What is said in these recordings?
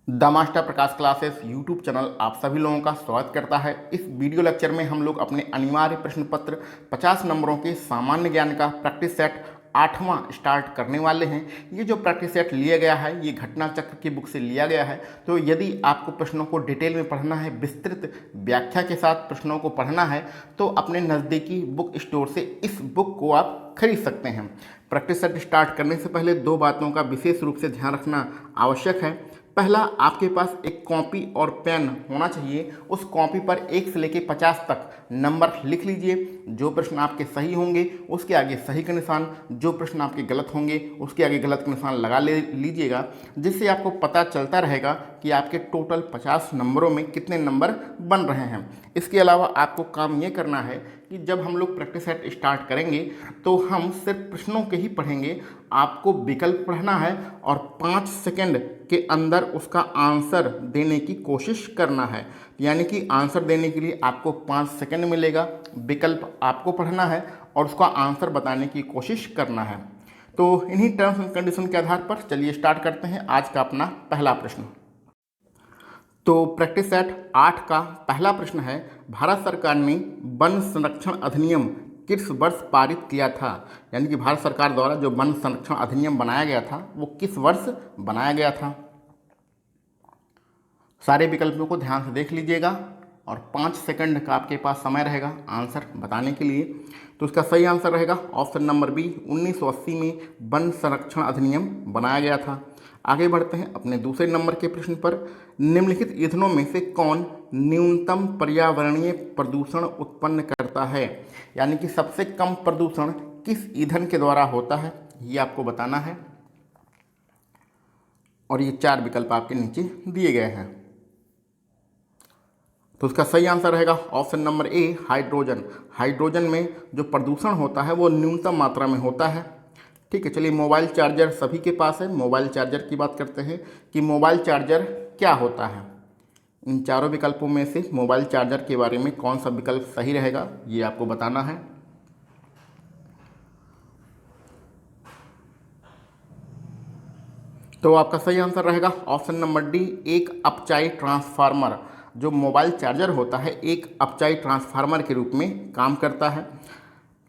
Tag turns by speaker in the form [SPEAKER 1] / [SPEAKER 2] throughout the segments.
[SPEAKER 1] The master Prakash classes YouTube channel आप सभी लोगों का स्वागत करता है। इस वीडियो लेक्चर में हम लोग अपने अनिवार्य प्रश्न पत्र 50 नंबरों के सामान्य ज्ञान का प्रैक्टिस सेट 8वां स्टार्ट करने वाले हैं। ये जो प्रैक्टिस सेट लिया गया है ये घटना चक्र की बुक से लिया गया है। तो यदि आपको प्रश्नों को डिटेल में पढ़ना है, विस्तृत व्याख्या के साथ प्रश्नों को पढ़ना है, तो अपने नज़दीकी बुक स्टोर से इस बुक को आप खरीद सकते हैं। प्रैक्टिस सेट स्टार्ट करने से पहले दो बातों का विशेष रूप से ध्यान रखना आवश्यक है। पहला, आपके पास एक कॉपी और पेन होना चाहिए। उस कॉपी पर 1 से लेकर 50 तक नंबर लिख लीजिए। जो प्रश्न आपके सही होंगे उसके आगे सही का निशान, जो प्रश्न आपके गलत होंगे उसके आगे गलत का निशान लगा लीजिएगा, जिससे आपको पता चलता रहेगा कि आपके टोटल 50 नंबरों में कितने नंबर बन रहे हैं। इसके अलावा आपको काम ये करना है कि जब हम लोग प्रैक्टिस सेट स्टार्ट करेंगे तो हम सिर्फ प्रश्नों के ही पढ़ेंगे। आपको विकल्प पढ़ना है और 5 सेकंड के अंदर उसका आंसर देने की कोशिश करना है। यानी कि आंसर देने के लिए आपको 5 सेकंड मिलेगा, विकल्प आपको पढ़ना है और उसका आंसर बताने की कोशिश करना है। तो इन्हीं टर्म्स एंड कंडीशन के आधार पर चलिए स्टार्ट करते हैं आज का अपना पहला प्रश्न। तो प्रैक्टिस सेट 8 का पहला प्रश्न है, भारत सरकार ने वन संरक्षण अधिनियम किस वर्ष पारित किया था? यानी कि भारत सरकार द्वारा जो वन संरक्षण अधिनियम बनाया गया था वो किस वर्ष बनाया गया था? सारे विकल्पों को ध्यान से देख लीजिएगा और 5 सेकंड का आपके पास समय रहेगा आंसर बताने के लिए। तो इसका सही आंसर रहेगा ऑप्शन नंबर बी, 1980 में वन संरक्षण अधिनियम बनाया गया था। आगे बढ़ते हैं अपने दूसरे नंबर के प्रश्न पर। निम्नलिखित ईंधनों में से कौन न्यूनतम पर्यावरणीय प्रदूषण उत्पन्न करता है? यानी कि सबसे कम प्रदूषण किस ईंधन के द्वारा होता है, ये आपको बताना है। और ये 4 विकल्प आपके नीचे दिए गए हैं। तो उसका सही आंसर रहेगा option number A, hydrogen. Hydrogen में जो प्रदूषण होता है वो न्यूनतम मात्रा में होता है। ठीक है, चलिए मोबाइल चार्जर सभी के पास है। मोबाइल चार्जर की बात करते हैं कि मोबाइल चार्जर क्या होता है। इन चारों विकल्पों में से मोबाइल चार्जर के बारे में कौन सा विकल्प सही रहेगा ये आपको बताना है। तो आपका सही आंसर रहेगा ऑप्शन नंबर डी, एक अपचाई ट्रांसफार्मर। जो मोबाइल चार्जर होता है एक अपचाई ट्रांसफार्मर के रूप में काम करता है।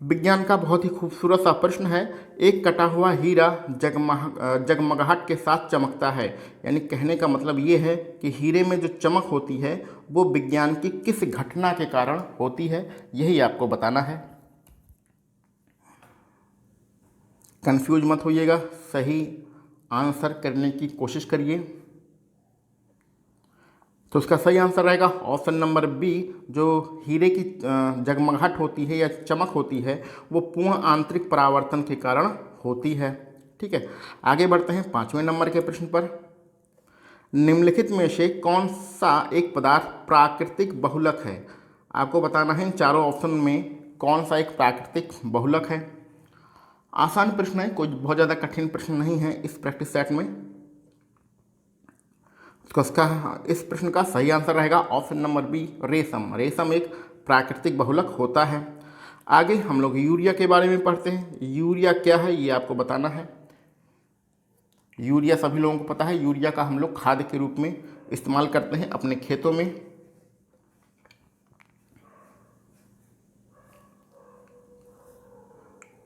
[SPEAKER 1] विज्ञान का बहुत ही खूबसूरत सा प्रश्न है, एक कटा हुआ हीरा जगमगाहट के साथ चमकता है। यानी कहने का मतलब ये है कि हीरे में जो चमक होती है वो विज्ञान की किस घटना के कारण होती है, यही आपको बताना है। कंफ्यूज मत होइएगा, सही आंसर करने की कोशिश करिए। तो उसका सही आंसर रहेगा ऑप्शन नंबर बी, जो हीरे की जगमगाहट होती है या चमक होती है वो पूर्ण आंतरिक परावर्तन के कारण होती है। ठीक है, आगे बढ़ते हैं 5वें नंबर के प्रश्न पर। निम्नलिखित में से कौन सा एक पदार्थ प्राकृतिक बहुलक है? आपको बताना है इन चारों ऑप्शन में कौन सा एक प्राकृतिक बहुलक है। आसान प्रश्न है, कोई बहुत ज़्यादा कठिन प्रश्न नहीं है इस प्रैक्टिस सेट में। तो इस प्रश्न का सही आंसर रहेगा ऑप्शन नंबर बी, रेशम। रेशम एक प्राकृतिक बहुलक होता है। आगे हम लोग यूरिया के बारे में पढ़ते हैं। यूरिया क्या है ये आपको बताना है। यूरिया सभी लोगों को पता है, यूरिया का हम लोग खाद के रूप में इस्तेमाल करते हैं अपने खेतों में।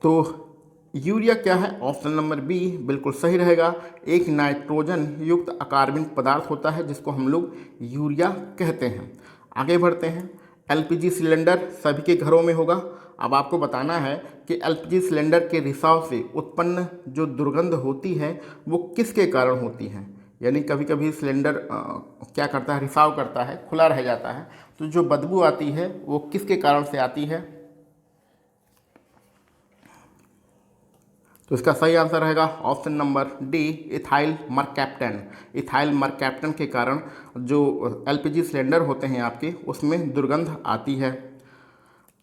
[SPEAKER 1] तो यूरिया क्या है? ऑप्शन नंबर बी बिल्कुल सही रहेगा। एक नाइट्रोजन युक्त अकार्बनिक पदार्थ होता है जिसको हम लोग यूरिया कहते हैं। आगे बढ़ते हैं। एलपीजी सिलेंडर सभी के घरों में होगा। अब आपको बताना है कि एलपीजी सिलेंडर के रिसाव से उत्पन्न जो दुर्गंध होती है वो किसके कारण होती है। यानी कभी कभी सिलेंडर क्या करता है, रिसाव करता है, खुला रह जाता है, तो जो बदबू आती है वो किसके कारण से आती है? तो इसका सही आंसर रहेगा option number D, ethyl mercaptan. Ethyl mercaptan के कारण जो एलपीजी सिलेंडर होते हैं आपके उसमें दुर्गंध आती है।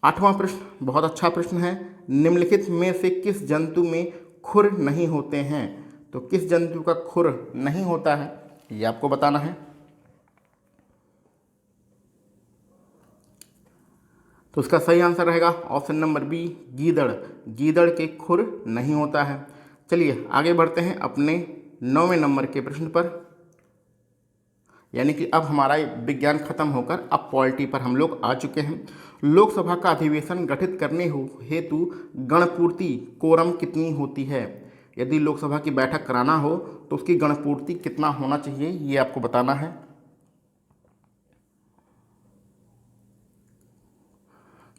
[SPEAKER 1] 8वां प्रश्न बहुत अच्छा प्रश्न है। निम्नलिखित में से किस जंतु में खुर नहीं होते हैं? तो किस जंतु का खुर नहीं होता है ये आपको बताना है। तो उसका सही आंसर रहेगा ऑप्शन नंबर बी, गीदड़। गीदड़ के खुर नहीं होता है। चलिए आगे बढ़ते हैं अपने 9वें नंबर के प्रश्न पर। यानी कि अब हमारा विज्ञान खत्म होकर अब पॉलिटी पर हम लोग आ चुके हैं। लोकसभा का अधिवेशन गठित करने हेतु गणपूर्ति कोरम कितनी होती है? यदि लोकसभा की बैठक कराना हो तो उसकी गणपूर्ति कितना होना चाहिए, ये आपको बताना है।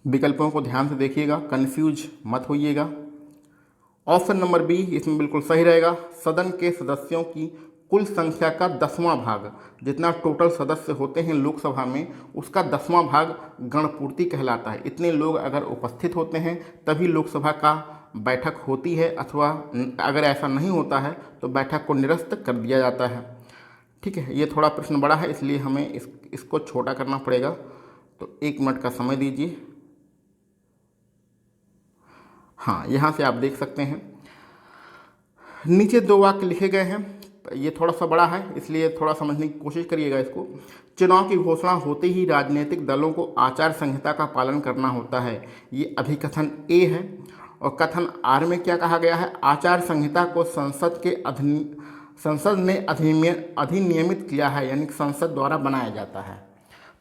[SPEAKER 1] विकल्पों को ध्यान से देखिएगा, कंफ्यूज मत होइएगा। ऑप्शन नंबर बी इसमें बिल्कुल सही रहेगा। सदन के सदस्यों की कुल संख्या का 10वां भाग, जितना टोटल सदस्य होते हैं लोकसभा में उसका 10वां भाग गणपूर्ति कहलाता है। इतने लोग अगर उपस्थित होते हैं तभी लोकसभा का बैठक होती है, अथवा अगर ऐसा नहीं होता है तो बैठक को निरस्त कर दिया जाता है। ठीक है, ये थोड़ा प्रश्न बड़ा है इसलिए हमें इसको छोटा करना पड़ेगा, तो 1 मिनट का समय दीजिए। हाँ, यहाँ से आप देख सकते हैं नीचे 2 वाक्य लिखे गए हैं। ये थोड़ा सा बड़ा है इसलिए थोड़ा समझने की कोशिश करिएगा इसको। चुनाव की घोषणा होते ही राजनीतिक दलों को आचार संहिता का पालन करना होता है, ये अभिकथन ए है। और कथन आर में क्या कहा गया है? आचार संहिता को संसद ने अधिनियमित किया है, यानी कि संसद द्वारा बनाया जाता है।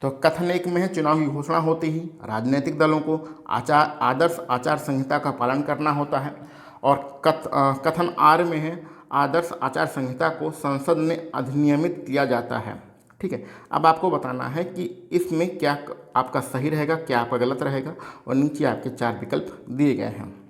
[SPEAKER 1] तो कथन 1 में है चुनाव की घोषणा होते ही राजनीतिक दलों को आदर्श आचार संहिता का पालन करना होता है। और कथन आर में है आदर्श आचार संहिता को संसद ने अधिनियमित किया जाता है। ठीक है, अब आपको बताना है कि इसमें क्या आपका सही रहेगा, क्या आपका गलत रहेगा, और नीचे आपके 4 विकल्प दिए गए हैं।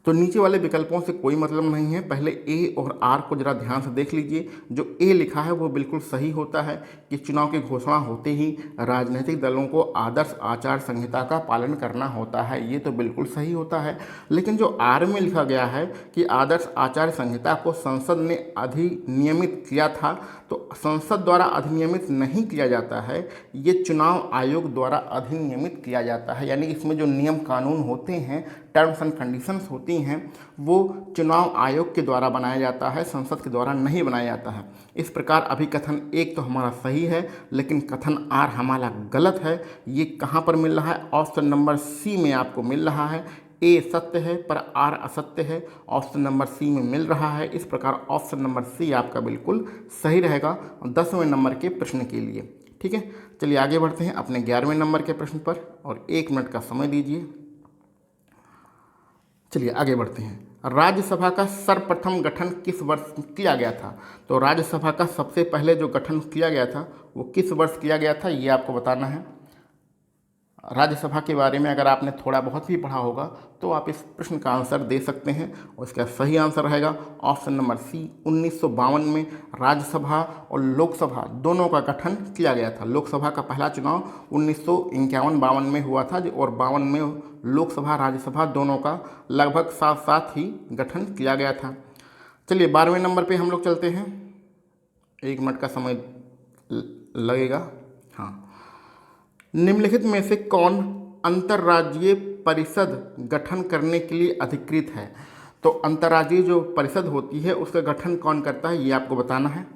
[SPEAKER 1] तो नीचे वाले विकल्पों से कोई मतलब नहीं है। पहले ए और आर को जरा ध्यान से देख लीजिए। जो ए लिखा है वो बिल्कुल सही होता है कि चुनाव की घोषणा होते ही राजनीतिक दलों को आदर्श आचार संहिता का पालन करना होता है, ये तो बिल्कुल सही होता है। लेकिन जो आर में लिखा गया है कि आदर्श आचार संहिता को संसद ने अधिनियमित किया था, तो संसद द्वारा अधिनियमित नहीं किया जाता है, ये चुनाव आयोग द्वारा अधिनियमित किया जाता है। यानी इसमें जो नियम कानून होते हैं, टर्म्स एंड कंडीशंस होती हैं, वो चुनाव आयोग के द्वारा बनाया जाता है, संसद के द्वारा नहीं बनाया जाता है। इस प्रकार अभी कथन 1 तो हमारा सही है, लेकिन कथन आर हमारा गलत है। ये कहाँ पर मिल रहा है? ऑप्शन नंबर सी में आपको मिल रहा है। ए सत्य है पर आर असत्य है, ऑप्शन नंबर सी में मिल रहा है। इस प्रकार ऑप्शन नंबर सी आपका बिल्कुल सही रहेगा 10वें नंबर के प्रश्न के लिए। ठीक है, चलिए आगे बढ़ते हैं अपने 11वें नंबर के प्रश्न पर, और 1 मिनट का समय दीजिए। चलिए आगे बढ़ते हैं। राज्यसभा का सर्वप्रथम गठन किस वर्ष किया गया था? तो राज्यसभा का सबसे पहले जो गठन किया गया था वो किस वर्ष किया गया था, ये आपको बताना है। राज्यसभा के बारे में अगर आपने थोड़ा बहुत भी पढ़ा होगा तो आप इस प्रश्न का आंसर दे सकते हैं, और इसका सही आंसर रहेगा ऑप्शन नंबर सी। 1952 में राज्यसभा और लोकसभा दोनों का गठन किया गया था। लोकसभा का पहला चुनाव 1951-52 में हुआ था, और 52 में लोकसभा राज्यसभा दोनों का लगभग साथ साथ ही गठन किया गया था। चलिए 12वें नंबर पर हम लोग चलते हैं। 1 मिनट का समय लगेगा। हाँ, निम्नलिखित में से कौन अंतर्राज्यीय परिषद गठन करने के लिए अधिकृत है? तो अंतर्राज्यीय जो परिषद होती है उसका गठन कौन करता है, ये आपको बताना है।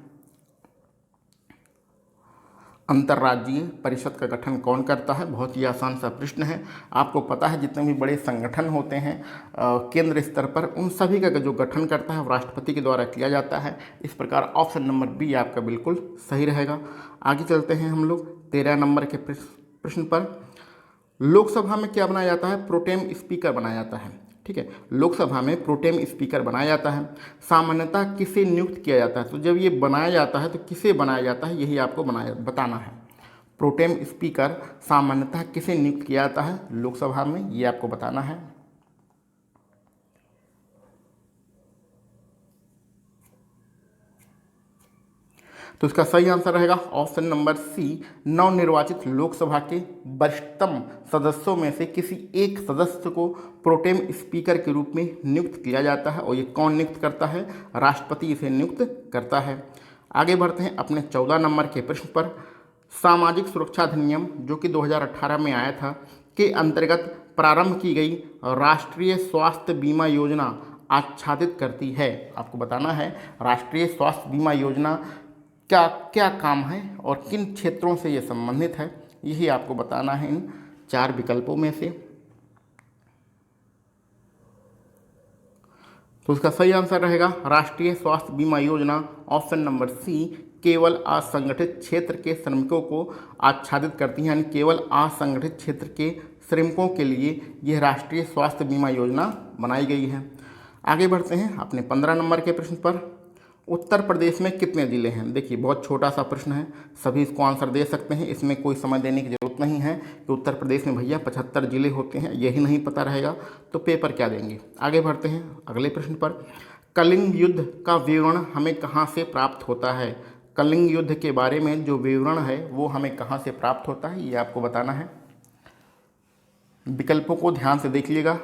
[SPEAKER 1] अंतर्राज्यीय परिषद का गठन कौन करता है? बहुत ही आसान सा प्रश्न है। आपको पता है जितने भी बड़े संगठन होते हैं केंद्र स्तर पर, उन सभी का जो गठन करता है वो राष्ट्रपति के द्वारा किया जाता है। इस प्रकार ऑप्शन नंबर बी आपका बिल्कुल सही रहेगा। आगे चलते हैं हम लोग 13 नंबर के प्रश्न पर। लोकसभा में क्या बनाया जाता है? प्रोटेम स्पीकर बनाया जाता है। ठीक है, लोकसभा में प्रोटेम स्पीकर बनाया जाता है। सामान्यतः किसे नियुक्त किया जाता है? तो जब ये बनाया जाता है तो किसे बनाया जाता है, यही आपको बताना है। प्रोटेम स्पीकर सामान्यतः किसे नियुक्त किया जाता है लोकसभा में, ये आपको बताना है। तो इसका सही आंसर रहेगा ऑप्शन नंबर सी। नवनिर्वाचित लोकसभा के वरिष्ठतम सदस्यों में से किसी एक सदस्य को प्रोटेम स्पीकर के रूप में नियुक्त किया जाता है, और ये कौन नियुक्त करता है? राष्ट्रपति इसे नियुक्त करता है। आगे बढ़ते हैं अपने 14 नंबर के प्रश्न पर। सामाजिक सुरक्षा अधिनियम जो कि 2018 में आया था के अंतर्गत प्रारंभ की गई राष्ट्रीय स्वास्थ्य बीमा योजना आच्छादित करती है। आपको बताना है राष्ट्रीय स्वास्थ्य बीमा योजना क्या क्या काम है और किन क्षेत्रों से ये संबंधित है, यही आपको बताना है इन 4 विकल्पों में से। तो उसका सही आंसर रहेगा राष्ट्रीय स्वास्थ्य बीमा योजना ऑप्शन नंबर सी, केवल असंगठित क्षेत्र के श्रमिकों को आच्छादित करती है, यानी केवल असंगठित क्षेत्र के श्रमिकों के लिए यह राष्ट्रीय स्वास्थ्य बीमा योजना बनाई गई है। आगे बढ़ते हैं अपने 15 नंबर के प्रश्न पर। उत्तर प्रदेश में कितने ज़िले हैं? देखिए बहुत छोटा सा प्रश्न है, सभी इसको आंसर दे सकते हैं, इसमें कोई समय देने की जरूरत नहीं है कि उत्तर प्रदेश में भैया 75 जिले होते हैं, यही नहीं पता रहेगा तो पेपर क्या देंगे। आगे बढ़ते हैं अगले प्रश्न पर। कलिंग युद्ध का विवरण हमें कहाँ से प्राप्त होता है? कलिंग युद्ध के बारे में जो विवरण है वो हमें कहाँ से प्राप्त होता है, ये आपको बताना है। विकल्पों को ध्यान से देख लीजिएगा,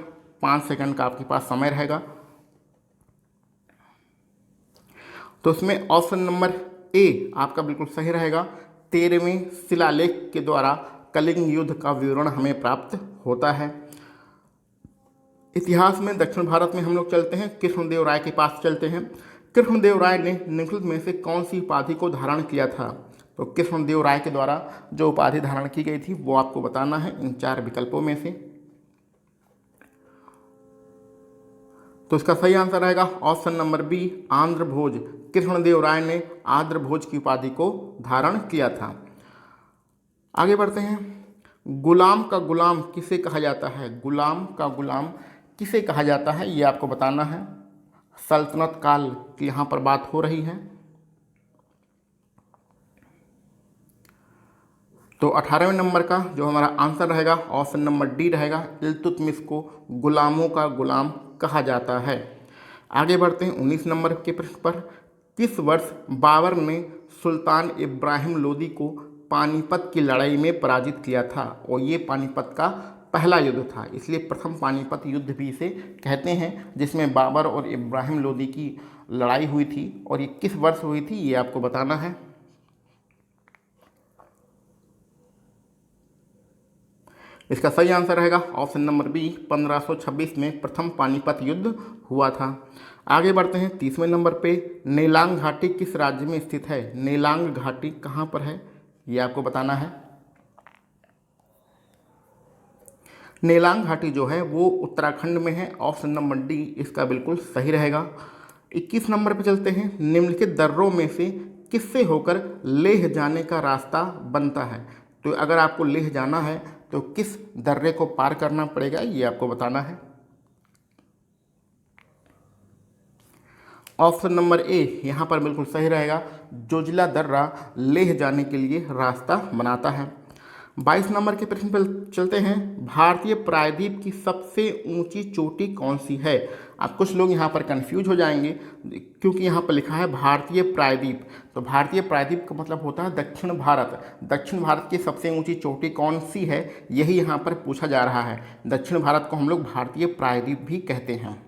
[SPEAKER 1] 5 सेकंड का आपके पास समय रहेगा। तो इसमें ऑप्शन नंबर ए आपका बिल्कुल सही रहेगा। 13वें शिलालेख के द्वारा कलिंग युद्ध का विवरण हमें प्राप्त होता है। इतिहास में दक्षिण भारत में हम लोग चलते हैं, कृष्णदेव राय के पास चलते हैं। कृष्णदेव राय ने निम्नलिखित में से कौन सी उपाधि को धारण किया था? तो कृष्णदेव राय के द्वारा जो उपाधि धारण की गई थी वो आपको बताना है इन 4 विकल्पों में से। तो इसका सही आंसर रहेगा ऑप्शन नंबर बी, आंध्र भोज। कृष्णदेव राय ने आंध्र भोज की उपाधि को धारण किया था। आगे बढ़ते हैं। गुलाम का गुलाम किसे कहा जाता है? गुलाम का गुलाम किसे कहा जाता है ये आपको बताना है। सल्तनत काल की यहाँ पर बात हो रही है। तो 18वें नंबर का जो हमारा आंसर रहेगा ऑप्शन नंबर डी रहेगा, इल्तुतमिश को गुलामों का गुलाम कहा जाता है। आगे बढ़ते हैं 19 नंबर के प्रश्न पर। किस वर्ष बाबर ने सुल्तान इब्राहिम लोदी को पानीपत की लड़ाई में पराजित किया था? और ये पानीपत का पहला युद्ध था, इसलिए प्रथम पानीपत युद्ध भी इसे कहते हैं, जिसमें बाबर और इब्राहिम लोदी की लड़ाई हुई थी। और ये किस वर्ष हुई थी ये आपको बताना है। इसका सही आंसर रहेगा ऑप्शन नंबर बी, 1526 में प्रथम पानीपत युद्ध हुआ था। आगे बढ़ते हैं 30वें नंबर पे। नेलांग घाटी किस राज्य में स्थित है? नेलांग घाटी कहाँ पर है ये आपको बताना है। नेलांग घाटी जो है वो उत्तराखंड में है, ऑप्शन नंबर डी इसका बिल्कुल सही रहेगा। 21 नंबर पे चलते हैं। निम्नलिखित दर्रों में से किससे होकर लेह जाने का रास्ता बनता है? तो अगर आपको लेह जाना है तो किस दर्रे को पार करना पड़ेगा ये आपको बताना है। ऑप्शन नंबर ए यहाँ पर बिल्कुल सही रहेगा, जोजिला दर्रा लेह जाने के लिए रास्ता बनाता है। 22 नंबर के प्रश्न पर चलते हैं। भारतीय प्रायद्वीप की सबसे ऊंची चोटी कौन सी है? अब कुछ लोग यहाँ पर कंफ्यूज हो जाएंगे क्योंकि यहाँ पर लिखा है भारतीय प्रायद्वीप। तो भारतीय प्रायद्वीप का मतलब होता है दक्षिण भारत। दक्षिण भारत की सबसे ऊंची चोटी कौन सी है यही यहाँ पर पूछा जा रहा है। दक्षिण भारत को हम लोग भारतीय प्रायद्वीप भी कहते हैं।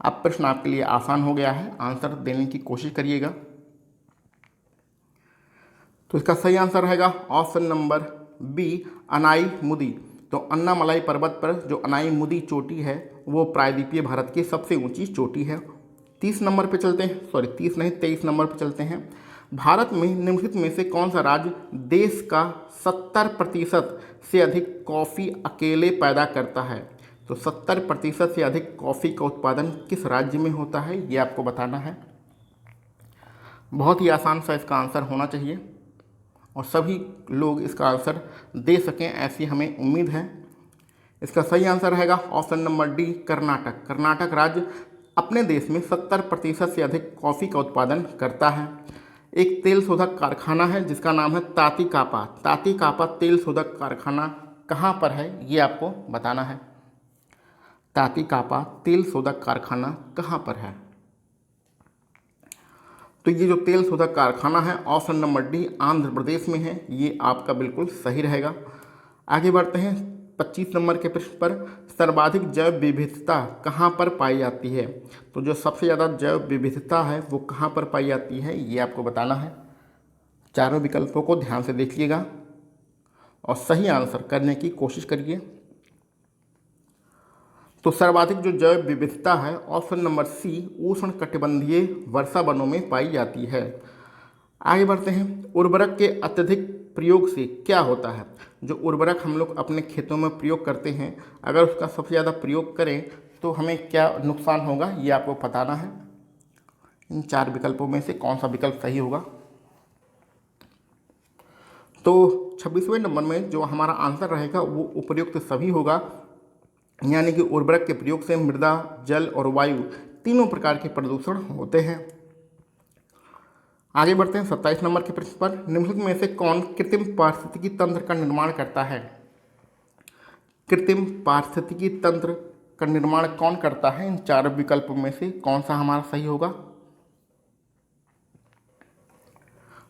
[SPEAKER 1] अब प्रश्न आपके लिए आसान हो गया है, आंसर देने की कोशिश करिएगा। तो इसका सही आंसर रहेगा ऑप्शन नंबर बी, अनाई मुदी। तो अन्नामलाई पर्वत पर जो अनाई मुदी चोटी है वो प्रायद्वीपीय भारत की सबसे ऊंची चोटी है। 30 नंबर पे चलते हैं, 23 नंबर पे चलते हैं। भारत में निम्नलिखित में से कौन सा राज्य देश का 70% से अधिक कॉफ़ी अकेले पैदा करता है? तो 70% से अधिक कॉफ़ी का उत्पादन किस राज्य में होता है ये आपको बताना है। बहुत ही आसान सा इसका आंसर होना चाहिए और सभी लोग इसका आंसर दे सकें ऐसी हमें उम्मीद है। इसका सही आंसर रहेगा option number D, Karnataka. Karnataka राज्य अपने देश में 70% से अधिक कॉफ़ी का उत्पादन करता है। एक तेल शोधक कारखाना है जिसका नाम है तातीकापा। तातीकापा तेल शोधक कारखाना कहाँ पर है ये आपको बताना है। तातीकापा तेल शोधक कारखाना कहाँ पर है? तो ये जो तेल शोधक कारखाना है option number D, Andhra Pradesh में है, ये आपका बिल्कुल सही रहेगा। आगे बढ़ते हैं 25 नंबर के प्रश्न पर। सर्वाधिक जैव विविधता कहाँ पर पाई जाती है? तो जो सबसे ज़्यादा जैव विविधता है वो कहाँ पर पाई जाती है ये आपको बताना है। चारों विकल्पों को ध्यान से देखिएगा और सही आंसर करने की कोशिश करिए। तो सर्वाधिक जो जैव विविधता है ऑप्शन नंबर सी, उष्णकटिबंधीय वर्षा वनों में पाई जाती है। आगे बढ़ते हैं। उर्वरक के अत्यधिक प्रयोग से क्या होता है? जो उर्वरक हम लोग अपने खेतों में प्रयोग करते हैं अगर उसका सबसे ज़्यादा प्रयोग करें तो हमें क्या नुकसान होगा ये आपको बताना है। इन 4 विकल्पों में से कौन सा विकल्प सही होगा। तो 26वें नंबर में जो हमारा आंसर रहेगा वो उपर्युक्त सभी होगा, यानी कि उर्वरक के प्रयोग से मृदा, जल और वायु तीनों प्रकार के प्रदूषण होते हैं। आगे बढ़ते हैं 27 नंबर के प्रश्न पर। निम्नलिखित में से कौन कृत्रिम पारिस्थितिकी तंत्र का निर्माण करता है। कृत्रिम पारिस्थितिकी तंत्र का निर्माण कौन करता है। इन 4 विकल्पों में से कौन सा हमारा सही होगा।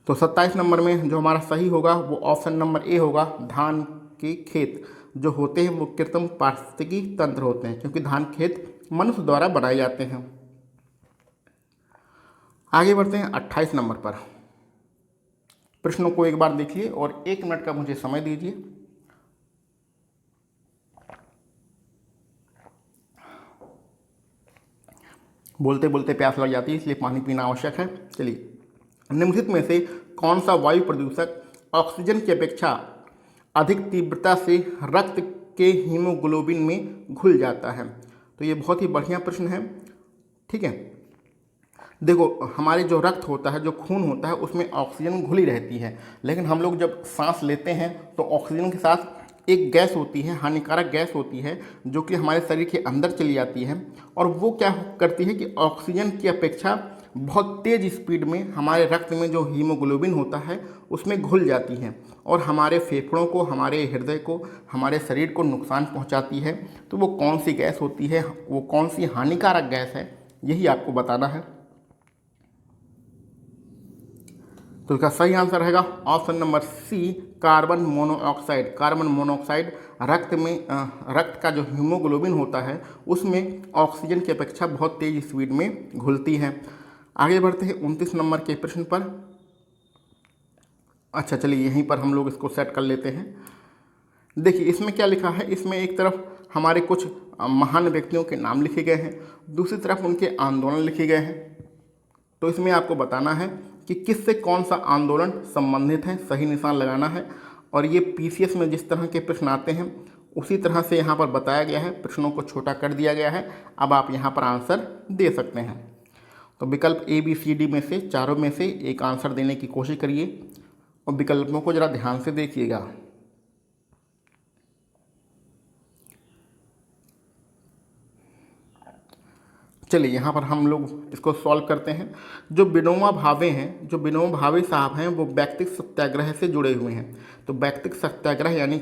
[SPEAKER 1] तो 27 नंबर में जो हमारा सही होगा वो ऑप्शन नंबर ए होगा। धान के खेत जो होते हैं वो कृत्रिम पारिस्थितिकी तंत्र होते हैं, क्योंकि धान खेत मनुष्य द्वारा बनाए जाते हैं। आगे बढ़ते हैं 28 नंबर पर। प्रश्नों को एक बार देखिए और 1 मिनट का मुझे समय दीजिए। बोलते बोलते प्यास लग जाती है, इसलिए पानी पीना आवश्यक है। चलिए, निम्नलिखित में से कौन सा वायु प्रदूषक ऑक्सीजन की अपेक्षा अधिक तीव्रता से रक्त के हीमोग्लोबिन में घुल जाता है। तो ये बहुत ही बढ़िया प्रश्न है। ठीक है, देखो हमारे जो रक्त होता है, जो खून होता है, उसमें ऑक्सीजन घुली रहती है, लेकिन हम लोग जब सांस लेते हैं तो ऑक्सीजन के साथ एक गैस होती है, हानिकारक गैस होती है, जो कि हमारे शरीर के अंदर चली जाती है और वो क्या करती है कि ऑक्सीजन की अपेक्षा बहुत तेज़ स्पीड में हमारे रक्त में जो हीमोग्लोबिन होता है उसमें घुल जाती है और हमारे फेफड़ों को, हमारे हृदय को, हमारे शरीर को नुकसान पहुंचाती है। तो वो कौन सी गैस होती है, वो कौन सी हानिकारक गैस है, यही आपको बताना है। तो इसका सही आंसर रहेगा option number C, carbon monoxide. Carbon monoxide रक्त का जो हीमोग्लोबिन होता है उसमें ऑक्सीजन की अपेक्षा बहुत तेज स्पीड में घुलती है। आगे बढ़ते हैं 29 नंबर के प्रश्न पर। अच्छा चलिए, यहीं पर हम लोग इसको सेट कर लेते हैं। देखिए इसमें क्या लिखा है, इसमें एक तरफ हमारे कुछ महान व्यक्तियों के नाम लिखे गए हैं, दूसरी तरफ उनके आंदोलन लिखे गए हैं। तो इसमें आपको बताना है कि किससे कौन सा आंदोलन संबंधित है, सही निशान लगाना है। और ये पीसीएस में जिस तरह के प्रश्न आते हैं उसी तरह से यहाँ पर बताया गया है, प्रश्नों को छोटा कर दिया गया है। अब आप यहाँ पर आंसर दे सकते हैं। तो विकल्प ए बी सी डी में से चारों में से एक आंसर देने की कोशिश करिए और विकल्पों को ज़रा ध्यान से देखिएगा। चलिए यहाँ पर हम लोग इसको सॉल्व करते हैं। जो विनोबा भावे हैं, जो विनोबा भावे साहब हैं, वो व्यक्तिक सत्याग्रह से जुड़े हुए हैं। तो व्यक्तिक सत्याग्रह यानी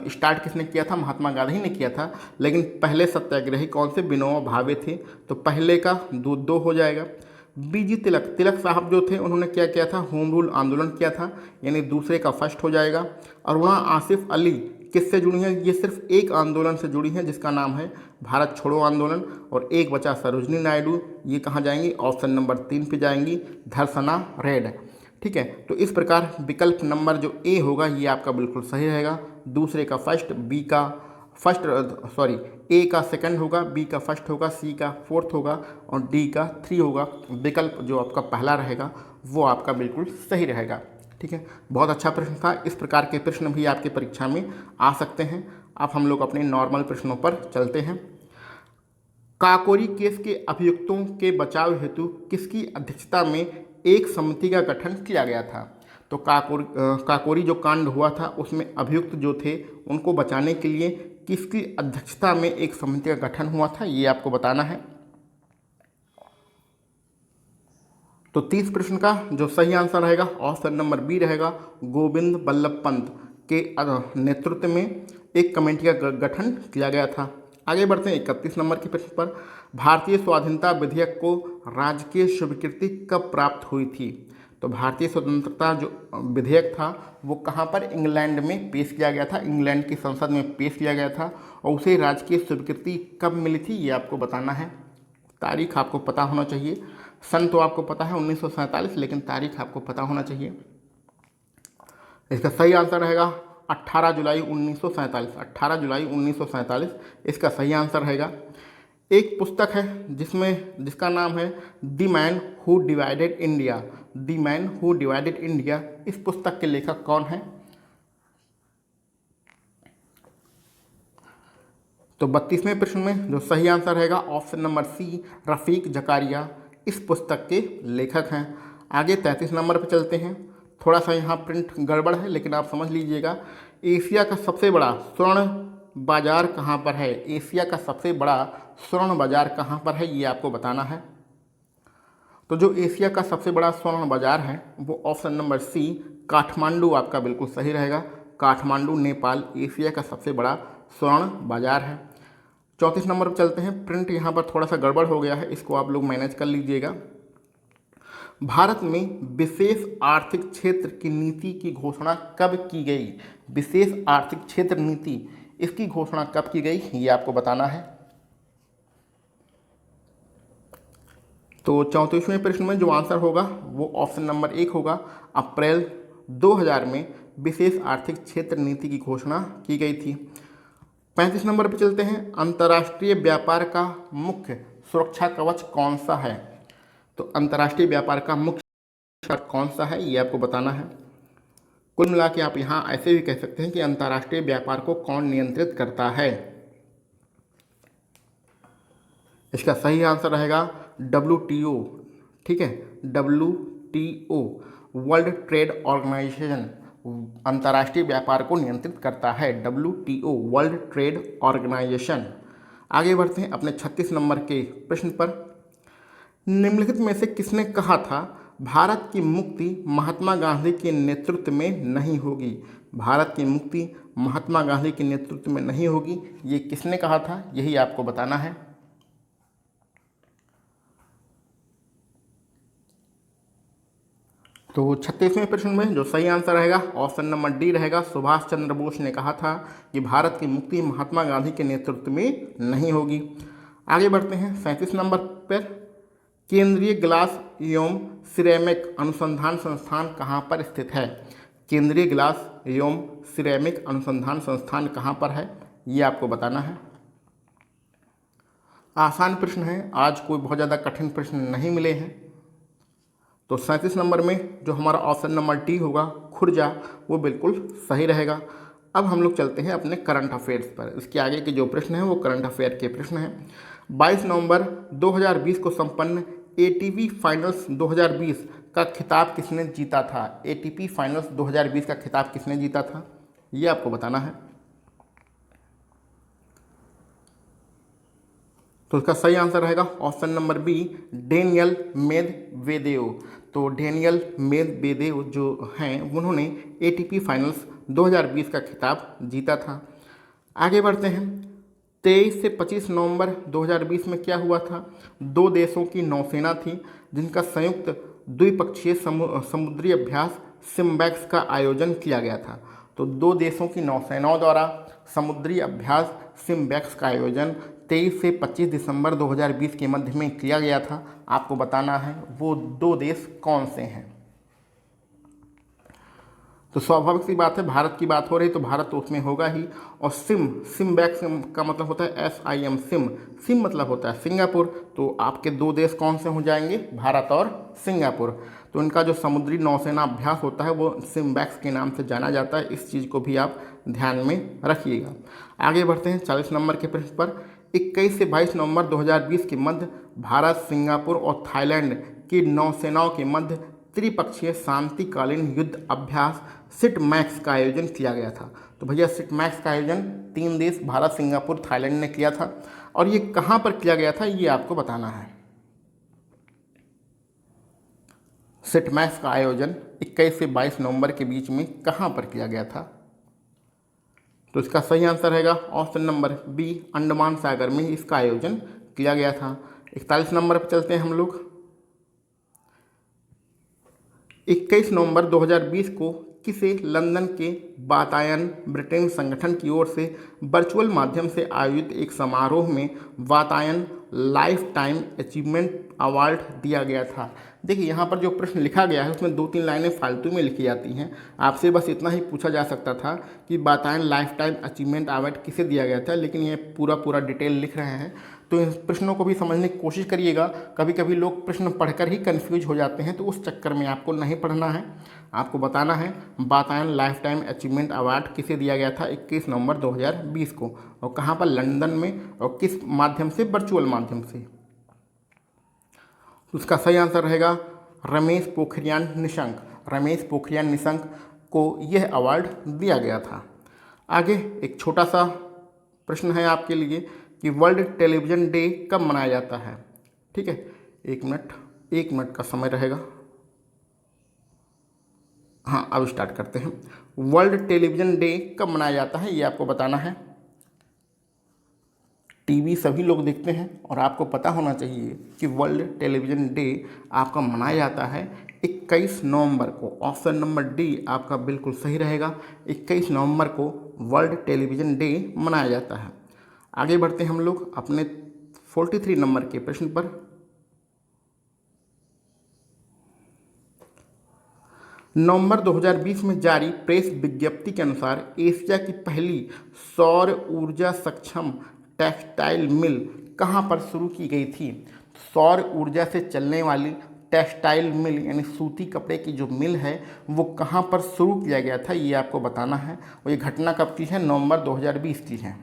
[SPEAKER 1] स्टार्ट किसने किया था, महात्मा गांधी ने किया था, लेकिन पहले सत्याग्रही कौन से, विनोबा भावे थे। तो पहले का दो हो जाएगा। बीजी तिलक, तिलक साहब जो थे उन्होंने क्या किया था, होम रूल आंदोलन किया था, यानी दूसरे का फर्स्ट हो जाएगा। अरुणा आसिफ अली किससे जुड़ी हैं, ये सिर्फ एक आंदोलन से जुड़ी हैं जिसका नाम है भारत छोड़ो आंदोलन। और एक बचा सरोजनी नायडू, ये कहाँ जाएंगी, ऑप्शन नंबर 3 पे जाएंगी, धरसना रेड। ठीक है, तो इस प्रकार विकल्प नंबर जो ए होगा ये आपका बिल्कुल सही रहेगा। दूसरे का फर्स्ट, बी का फर्स्ट सॉरी ए का सेकंड होगा, बी का फर्स्ट होगा, सी का फोर्थ होगा और डी का 3 होगा। विकल्प जो आपका पहला रहेगा वो आपका बिल्कुल सही रहेगा। ठीक है, बहुत अच्छा प्रश्न था। इस प्रकार के प्रश्न भी आपके परीक्षा में आ सकते हैं। अब हम लोग अपने नॉर्मल प्रश्नों पर चलते हैं। काकोरी केस के अभियुक्तों के बचाव हेतु किसकी अध्यक्षता में एक समिति का गठन किया गया था। तो काकोरी जो कांड हुआ था उसमें अभियुक्त जो थे उनको बचाने के लिए किसकी अध्यक्षता में एक समिति का गठन हुआ था, ये आपको बताना है। तो 30 प्रश्न का जो सही आंसर रहेगा ऑप्शन नंबर बी रहेगा। गोविंद बल्लभ पंत के नेतृत्व में एक कमेटी का गठन किया गया था। आगे बढ़ते हैं 31 नंबर के प्रश्न पर। भारतीय स्वाधीनता विधेयक को राजकीय स्वीकृति कब प्राप्त हुई थी। तो भारतीय स्वतंत्रता जो विधेयक था वो कहाँ पर, इंग्लैंड में पेश किया गया था, इंग्लैंड की संसद में पेश किया गया था और उसे राजकीय स्वीकृति कब मिली थी ये आपको बताना है। तारीख आपको पता होना चाहिए। सन तो आपको पता है 1947, लेकिन तारीख आपको पता होना चाहिए। इसका सही आंसर रहेगा 18 जुलाई 1947। 18 जुलाई 1947 इसका सही आंसर रहेगा। एक पुस्तक है जिसका नाम है the man who divided India. The man who divided India, इस पुस्तक के लेखक कौन है। तो 32वें प्रश्न में जो सही आंसर रहेगा ऑप्शन नंबर सी, रफ़ीक ज़कारिया इस पुस्तक के लेखक हैं। आगे 33 नंबर पर चलते हैं। थोड़ा सा यहाँ प्रिंट गड़बड़ है, लेकिन आप समझ लीजिएगा। एशिया का सबसे बड़ा स्वर्ण बाजार कहाँ पर है? एशिया का सबसे बड़ा स्वर्ण बाजार कहाँ पर है, ये आपको बताना है। तो जो एशिया का सबसे बड़ा स्वर्ण बाजार है वो ऑप्शन नंबर सी, काठमांडू आपका बिल्कुल सही रहेगा। काठमांडू नेपाल एशिया का सबसे बड़ा स्वर्ण बाजार है। 34 नंबर पर चलते हैं। प्रिंट यहाँ पर थोड़ा सा गड़बड़ हो गया है, इसको आप लोग मैनेज कर लीजिएगा। भारत में विशेष आर्थिक क्षेत्र की नीति की घोषणा कब की गई? विशेष आर्थिक क्षेत्र नीति, इसकी घोषणा कब की गई, ये आपको बताना है। तो 34वें प्रश्न में जो आंसर होगा वो ऑप्शन नंबर 1 होगा। अप्रैल 2000 में विशेष आर्थिक क्षेत्र नीति की घोषणा की गई थी। 35 नंबर पर चलते हैं। अंतर्राष्ट्रीय व्यापार का मुख्य सुरक्षा कवच कौन सा है? तो अंतर्राष्ट्रीय व्यापार का मुख्य कवच कौन सा है, ये आपको बताना है। कुल मिला के आप यहाँ ऐसे भी कह सकते हैं कि अंतर्राष्ट्रीय व्यापार को कौन नियंत्रित करता है। इसका सही आंसर रहेगा WTO, ठीक है, WTO वर्ल्ड ट्रेड ऑर्गेनाइजेशन अंतर्राष्ट्रीय व्यापार को नियंत्रित करता है। WTO World Trade Organization. आगे बढ़ते हैं अपने 36 नंबर के प्रश्न पर। निम्नलिखित में से किसने कहा था भारत की मुक्ति महात्मा गांधी के नेतृत्व में नहीं होगी? भारत की मुक्ति महात्मा गांधी के नेतृत्व में नहीं होगी, ये किसने कहा था, यही आपको बताना है। तो 36वें प्रश्न में जो सही आंसर रहेगा ऑप्शन नंबर डी रहेगा। सुभाष चंद्र बोस ने कहा था कि भारत की मुक्ति महात्मा गांधी के नेतृत्व में नहीं होगी। आगे बढ़ते हैं 37 नंबर पर। केंद्रीय ग्लास एवं सिरेमिक अनुसंधान संस्थान कहाँ पर स्थित है? केंद्रीय ग्लास एवं सिरेमिक अनुसंधान संस्थान कहाँ पर है, ये आपको बताना है। आसान प्रश्न है, आज कोई बहुत ज़्यादा कठिन प्रश्न नहीं मिले हैं। तो 37 नंबर में जो हमारा ऑप्शन नंबर डी होगा खुर्जा, वो बिल्कुल सही रहेगा। अब हम लोग चलते हैं अपने करंट अफेयर्स पर। इसके आगे के जो प्रश्न हैं वो करंट अफेयर के प्रश्न हैं। 22 नवंबर 2020 को संपन्न ATP फाइनल्स 2020 का खिताब किसने जीता था? ATP फाइनल्स 2020 का खिताब किसने जीता था, ये आपको बताना है। तो इसका सही आंसर रहेगा option number B, Daniil Medvedev. तो डेनियल मेदवेदेव जो हैं उन्होंने ATP फाइनल्स 2020 का खिताब जीता था। आगे बढ़ते हैं। 23 से 25 नवंबर 2020 में क्या हुआ था? दो देशों की नौसेना थी जिनका संयुक्त द्विपक्षीय समुद्री अभ्यास सिम्बैक्स का आयोजन किया गया था। तो दो देशों की नौसेनाओं द्वारा समुद्री अभ्यास सिम्बैक्स का आयोजन 23 से 25 दिसंबर 2020 के मध्य में किया गया था। आपको बताना है वो दो देश कौन से हैं। तो स्वाभाविक सी बात है, भारत की बात हो रही तो भारत तो उसमें होगा ही। और सिम्बैक्स का मतलब होता है SIM, सिम मतलब होता है सिंगापुर। तो आपके दो देश कौन से हो जाएंगे? भारत और सिंगापुर। तो इनका जो समुद्री नौसेना अभ्यास होता है वो सिम्बैक्स के नाम से जाना जाता है। इस चीज़ को भी आप ध्यान में रखिएगा। आगे बढ़ते हैं 40 नंबर के प्रश्न पर। 21 से 22 नवंबर 2020 के मध्य भारत, सिंगापुर और थाईलैंड की नौसेनाओं के मध्य त्रिपक्षीय शांतिकालीन युद्ध अभ्यास सिटमैक्स का आयोजन किया गया था। तो भैया सिटमैक्स का आयोजन 3 देश भारत, सिंगापुर, थाईलैंड ने किया था। और ये कहाँ पर किया गया था, ये आपको बताना है। सिटमैक्स का आयोजन 21 से 22 नवंबर के बीच में कहाँ पर किया गया था? तो इसका सही आंसर रहेगा ऑप्शन नंबर बी, अंडमान सागर में इसका आयोजन किया गया था। 41 नंबर पर चलते हैं हम लोग। 21 नवंबर 2020 को किसे लंदन के वातायन ब्रिटेन संगठन की ओर से वर्चुअल माध्यम से आयोजित एक समारोह में Vatayan life time achievement award दिया गया था? देखिए यहाँ पर जो प्रश्न लिखा गया है उसमें 2-3 लाइनें फालतू में लिखी जाती हैं। आपसे बस इतना ही पूछा जा सकता था कि Vatayan life time achievement award किसे दिया गया था, लेकिन ये पूरा डिटेल लिख रहे हैं तो इन प्रश्नों को भी समझने की कोशिश करिएगा। कभी कभी लोग प्रश्न पढ़कर ही कन्फ्यूज हो जाते हैं, तो उस चक्कर में आपको नहीं पढ़ना है। आपको बताना है Vatayan life time achievement award किसे दिया गया था 21 नवंबर 2020 को, और कहाँ पर, लंदन में, और किस माध्यम से, वर्चुअल माध्यम से। उसका सही आंसर रहेगा रमेश पोखरियाल निशंक। रमेश पोखरियाल निशंक को यह अवार्ड दिया गया था। आगे एक छोटा सा प्रश्न है आपके लिए कि वर्ल्ड टेलीविज़न डे कब मनाया जाता है। ठीक है, एक मिनट का समय रहेगा। हाँ, अब स्टार्ट करते हैं। वर्ल्ड टेलीविज़न डे कब मनाया जाता है, ये आपको बताना है। टीवी सभी लोग देखते हैं और आपको पता होना चाहिए कि वर्ल्ड टेलीविज़न डे आपका मनाया जाता है 21 नवंबर को। ऑप्शन नंबर डी आपका बिल्कुल सही रहेगा। 21 नवंबर को वर्ल्ड टेलीविज़न डे मनाया जाता है। आगे बढ़ते हैं हम लोग अपने 43 नंबर के प्रश्न पर। नवंबर 2020 में जारी प्रेस विज्ञप्ति के अनुसार एशिया की पहली सौर ऊर्जा सक्षम टेक्सटाइल मिल कहाँ पर शुरू की गई थी। सौर ऊर्जा से चलने वाली टेक्सटाइल मिल यानी सूती कपड़े की जो मिल है वो कहाँ पर शुरू किया गया था, ये आपको बताना है। और ये घटना कब की है, नवंबर 2020 की है।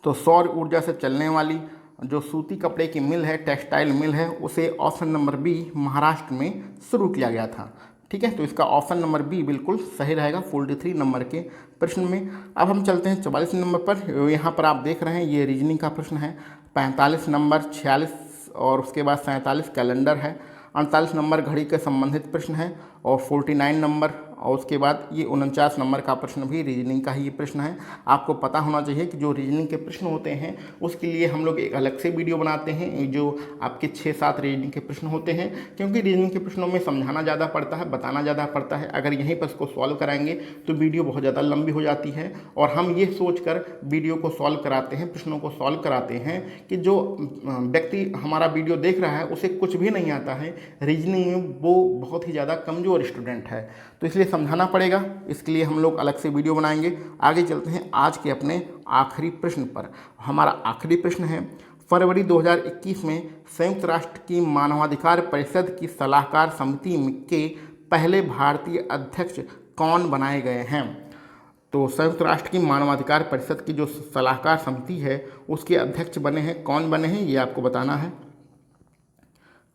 [SPEAKER 1] तो सौर ऊर्जा से चलने वाली जो सूती कपड़े की मिल है, टेक्सटाइल मिल है, उसे ऑप्शन नंबर बी महाराष्ट्र में शुरू किया गया था। ठीक है, तो इसका ऑप्शन नंबर बी बिल्कुल सही रहेगा 43 नंबर के प्रश्न में। अब हम चलते हैं 44 नंबर पर। यहाँ पर आप देख रहे हैं ये रीजनिंग का प्रश्न है। 45 नंबर, 46 और उसके बाद 47 कैलेंडर है। 48 नंबर घड़ी के संबंधित प्रश्न है और 49 नंबर और उसके बाद ये 49 नंबर का प्रश्न भी रीजनिंग का ही ये प्रश्न है। आपको पता होना चाहिए कि जो रीजनिंग के प्रश्न होते हैं उसके लिए हम लोग एक अलग से वीडियो बनाते हैं, जो आपके 6-7 रीजनिंग के प्रश्न होते हैं, क्योंकि रीजनिंग के प्रश्नों में समझाना ज़्यादा पड़ता है, बताना ज़्यादा पड़ता है। अगर यहीं पर इसको सॉल्व कराएंगे तो वीडियो बहुत ज़्यादा लंबी हो जाती है, और हम ये सोच कर वीडियो को सॉल्व कराते हैं, प्रश्नों को सॉल्व कराते हैं कि जो व्यक्ति हमारा वीडियो देख रहा है उसे कुछ भी नहीं आता है, रीजनिंग में वो बहुत ही ज़्यादा कमज़ोर स्टूडेंट है, तो इसलिए समझाना पड़ेगा। इसके लिए हम लोग अलग से वीडियो बनाएंगे। आगे चलते हैं आज के अपने आखिरी प्रश्न पर। हमारा आखिरी प्रश्न है, फरवरी 2021 में संयुक्त राष्ट्र की मानवाधिकार परिषद की सलाहकार समिति के पहले भारतीय अध्यक्ष कौन बनाए गए हैं। तो संयुक्त राष्ट्र की मानवाधिकार परिषद की जो सलाहकार समिति है उसके अध्यक्ष बने हैं, कौन बने हैं, ये आपको बताना है।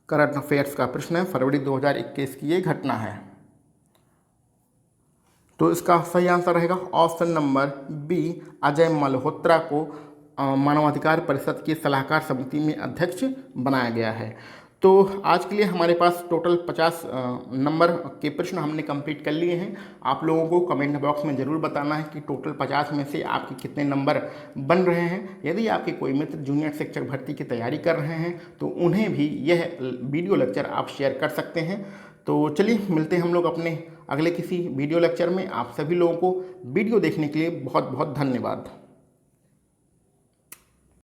[SPEAKER 1] करंट अफेयर्स का प्रश्न है, फरवरी 2021 की ये घटना है। तो इसका सही आंसर रहेगा option number B, Ajay Malhotra को मानवाधिकार परिषद की सलाहकार समिति में अध्यक्ष बनाया गया है। तो आज के लिए हमारे पास टोटल 50 नंबर के प्रश्न हमने कंप्लीट कर लिए हैं। आप लोगों को कमेंट बॉक्स में ज़रूर बताना है कि टोटल 50 में से आपके कितने नंबर बन रहे हैं। यदि आपके कोई मित्र जूनियर शिक्षक भर्ती की तैयारी कर रहे हैं तो उन्हें भी यह वीडियो लेक्चर आप शेयर कर सकते हैं। तो चलिए मिलते हैं हम लोग अपने अगले किसी वीडियो लेक्चर में। आप सभी लोगों को वीडियो देखने के लिए बहुत बहुत धन्यवाद।